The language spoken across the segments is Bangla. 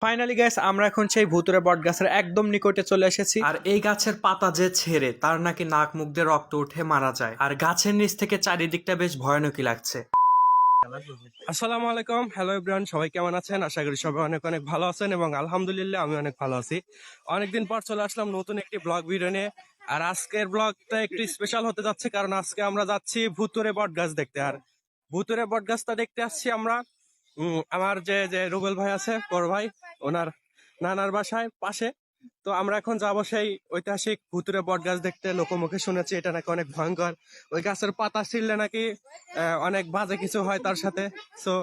ফাইনালি গাইস আমরা এখন সেই ভুতুরে বট গাছের একদম নিকটে চলে এসেছি। আর এই গাছের পাতা যে ছেড়ে তার নাকি নাক মুখ দিয়ে রক্ত উঠে মারা যায়। আর গাছের নিচ থেকে চারিদিকটা বেশ ভয়ানকই লাগছে। আসসালামু আলাইকুম, হ্যালো এভরিওয়ান, সবাই কেমন আছেন? আশা করি সবাই অনেক অনেক ভালো আছেন এবং আলহামদুলিল্লাহ আমি অনেক ভালো আছি। অনেকদিন পর চলে আসলাম নতুন একটি ব্লগ ভিডিও নিয়ে। আর আজকের ব্লগটা একটু স্পেশাল হতে যাচ্ছে, কারণ আজকে আমরা যাচ্ছি ভুতুরে বট গাছ দেখতে। আর ভুতুরে বট গাছটা দেখতে আসছি আমরা আমার যে যে রুবেল ভাই আছে, বড় ভাই, ওনার নানার বাসায় পাশে। তো আমরা এখন যাবো সেই ঐতিহাসিক ভুতুরে বট গাছ দেখতে। লোকমুখে শুনেছি এটা নাকি অনেক ভয়ঙ্কর, ওই গাছের পাতা ছিঁড়লে নাকি অনেক বাজে কিছু হয় তার সাথে। সো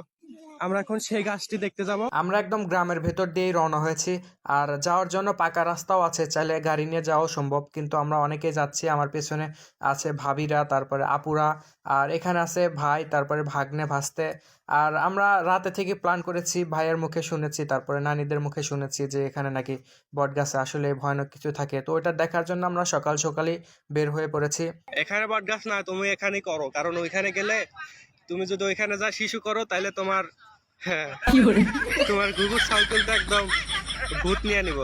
আমরা এখন সেই গাছটি দেখতে যাব। আমরা একদম গ্রামের ভেতর দিয়েই রওনা হয়েছি। আর যাওয়ার জন্য পাকা রাস্তাও আছে, চাইলে গাড়ি নিয়ে যাওয়া সম্ভব, কিন্তু আমরা অনেকেই যাচ্ছি। আমার পেছনে আছে ভাবিরা, তারপরে আপুরা, আর এখানে আছে ভাই, তারপরে ভাগ্নে ভাস্তে। আর আমরা রাতে থেকে প্ল্যান করেছি, ভাইয়ের মুখে শুনেছি, তারপরে নানিদের মুখে শুনেছি যে এখানে নাকি বটগাছে আসলে ভয়ানক কিছু থাকে। তো ওটা দেখার জন্য আমরা সকাল সকালই বের হয়ে পড়েছি। এখানে বটগাছ না, তুমি এখানেই করো, কারণ ওইখানে গেলে তুমি যদি ওইখানে যা শিশু করো তাহলে তোমার তোমার গুগল সাইকেলটা একদম ভূত নিয়ে নিব।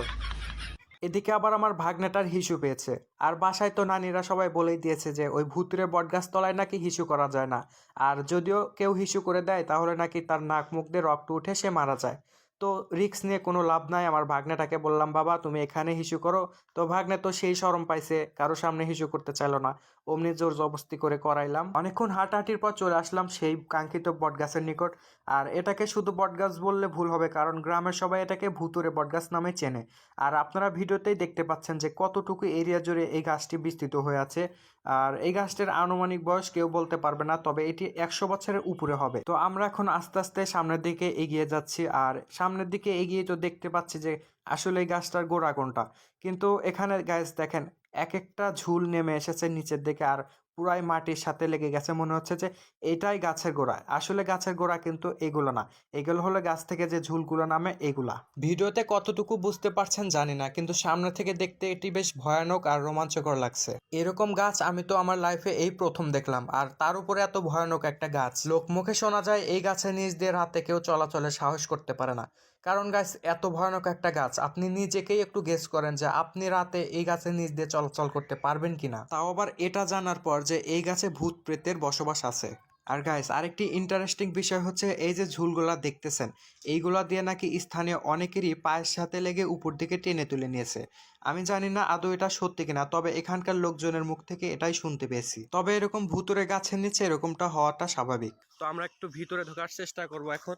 এদিকে আবার আমার ভাগ্নেটার হিসু পেয়েছে। আর বাসায় তো নানিরা সবাই বলেই দিয়েছে যে ওই ভুতুরে বটগাছ তলায় নাকি হিসু করা যায় না। আর যদিও কেউ হিসু করে দেয় তাহলে নাকি তার নাক মুখ দিয়ে রক্ত উঠে সে মারা যায়। তো রিক্স নিয়ে কোনো লাভ নাই। আমার ভাগ্নেটাকে বললাম, বাবা তুমি এখানে হিসু করো। তো ভাগ্নে তো সেই শরম পাইছে, কারো সামনে হিসু করতে চাইলো না, অমনি জোর জবস্তি করে করাইলাম। অনেকক্ষণ হাঁটাহাঁটির পর চলে আসলাম সেই কাঙ্ক্ষিত বটগাছের নিকট। আর এটাকে শুধু বটগাছ বললে ভুল হবে, কারণ গ্রামের সবাই এটাকে ভুতুরে বটগাছ নামে চেনে। আর আপনারা ভিডিওতেই দেখতে পাচ্ছেন যে কতটুকু এরিয়া জুড়ে এই গাছটি বিস্তৃত হয়ে আছে। আর এই গাছটির আনুমানিক বয়স কেউ বলতে পারবে না, তবে এটি 100 বছরের উপরে হবে। তো আমরা এখন আস্তে আস্তে সামনের দিকে এগিয়ে যাচ্ছি। আর সামনের দিকে এগিয়ে তো দেখতে পাচ্ছি যে আসলে এই গাছটার গোড়া কোনটা। কিন্তু এখানে গাছ দেখেন, এক একটা ঝুল নেমে এসেছে নিচের দিকে, আর পুরাই মাটির সাথে লেগে গেছে। মনে হচ্ছে যে এটাই গাছের গোড়া। আসলে গাছের গোড়া কিন্তু এগুলো না, এগুলো হলো গাছ থেকে যে ঝুলগুলো নামে এগুলা। ভিডিওতে কতটুকু বুঝতে পারছেন জানি না, কিন্তু সামনে থেকে দেখতে এটি বেশ ভয়ানক আর রোমাঞ্চকর লাগছে। এরকম গাছ আমি তো আমার লাইফে এই প্রথম দেখলাম, আর তার উপরে এত ভয়ানক একটা গাছ। লোকমুখে শোনা যায় এই গাছের নিচ দিয়ে রাতে কেউ চলাচলের সাহস করতে পারে না, কারণ গাছ এত ভয়ানক একটা গাছ। আপনি নিজেকেই একটু গেস করেন যে আপনি রাতে এই গাছের নিচ দিয়ে চলাচল করতে পারবেন কিনা, তাও আবার এটা জানার পর যে এই গাছে ভূত প্রেতের বসবাস আছে। আর গাইস, আরেকটি ইন্টারেস্টিং বিষয় হচ্ছে এই যে ঝুলগুলা দেখতেছেন, এইগুলা দিয়ে নাকি স্থানীয় অনেকেরই পায়ের সাথে লেগে উপর দিকে টেনে তুলে নিয়েছে। আমি জানি না আদৌ এটা সত্যি কিনা, তবে এখানকার লোকজনের মুখ থেকে এটাই শুনতে পেয়েছি। তবে এরকম ভুতুরে গাছের নিচে এরকমটা হওয়াটা স্বাভাবিক। তো আমরা একটু ভিতরে ঢোকার চেষ্টা করব এখন।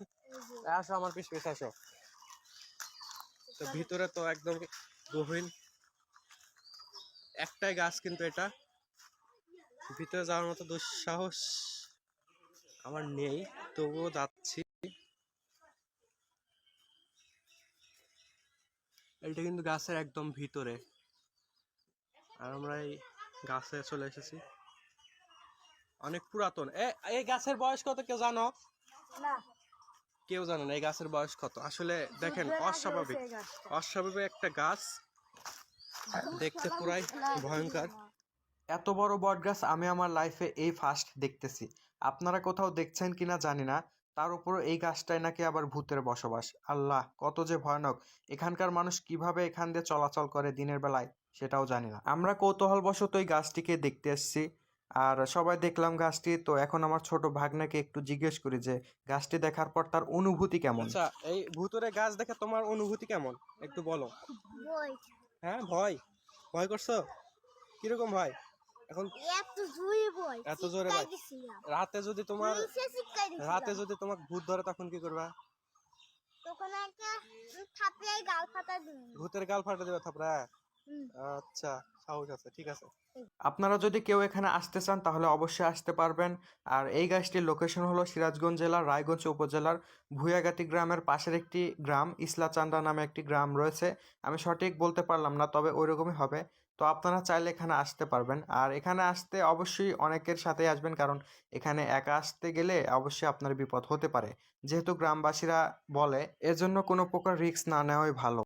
আসো আমার পিছ পিছ আসো। তো ভিতরে তো একদম গহীন একটাই গাছ, কিন্তু এটা ভিতরে যাওয়ার মতো দুঃসাহস আমার নেই, তবুও যাচ্ছি। এটা কিন্তু গাছের একদম ভিতরে, আর আমরা এই গাছে চলে এসেছি। অনেক পুরাতন। এই গাছের বয়স কত কেউ জানো? না, কেউ জানে না এই গাছের বয়স কত। আসলে দেখেন, অস্বাভাবিক অস্বাভাবিক একটা গাছ, দেখতে পুরাই ভয়ঙ্কর। এত বড় বট গাছ আমি আমার লাইফে এই ফার্স্ট দেখতেছি। আপনারা কোথাও দেখছেন কিনা জানি না। তার উপরও এই গাছটায় নাকি আবার ভূতের বসবাস। আল্লাহ, কত যে ভয়ানক! এখানকার মানুষ কিভাবে এখান দিয়ে চলাচল করে দিনের বেলায় সেটাও জানি না। আমরা কৌতূহলবশত এই গাছটিকে দেখতে এসেছি। আর সবাই দেখলাম গাছটি। তো এখন আমার ছোট ভাগ্নাকে একটু জিজ্ঞেস করি যে গাছটি দেখার পর তার অনুভূতি কেমন। আচ্ছা, এই ভূতুরে গাছ দেখে তোমার অনুভূতি কেমন একটু বলো। হ্যাঁ, ভয় ভয় করছো? কিরকম ভয়? এখন এত জোরে ভয়। রাতে যদি তোমার ভূত ধরে তখন কি করবা? তখন একটা থাপড়াই গাল ফাটা দিবে। ভূতের গাল ফাটা দিবে থাপড়া? আচ্ছা, সাহস আছে, ঠিক আছে। আপনারা যদি কেউ এখানে আসতে চান তাহলে অবশ্যই আসতে পারবেন। আর এই গাছটির লোকেশন হলো সিরাজগঞ্জ জেলার রায়গঞ্জ উপজেলার ভুয়াগাতি গ্রামের পাশের একটি গ্রাম, ইসলাচান্ডা নামে একটি গ্রাম রয়েছে। আমি সঠিক বলতে পারলাম না, তবে ওইরকমই হবে। তো আপনারা চাইলে এখানে আসতে পারবেন। আর এখানে আসতে অবশ্যই অনেকের সাথে আসবেন, কারণ এখানে একা আসতে গেলে অবশ্যই আপনার বিপদ হতে পারে। যেহেতু গ্রামবাসীরা বলে, এর জন্য কোনো প্রকার রিস্ক না নেওয়াই ভালো।